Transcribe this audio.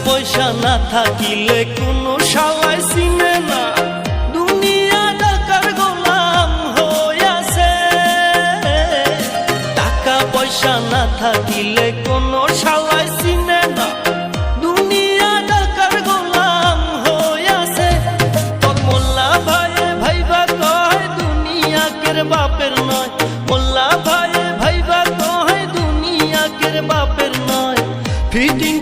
পয়সা না থাকিলে কোনো শালাই চিনে না, দুনিয়া টাকার গোলাম হইয়াছে। টাকা পয়সা না থাকিলে কোনো শালাই চিনে না, দুনিয়া টাকার গোলাম হইয়াছে। তোর মোল্লা ভাইয়ে ভাইবা কয় দুনিয়া কের বাপের নয়, মোল্লা ভাইয়ে ভাইবা কয় দুনিয়া কের বাপের নয়। ফিটিং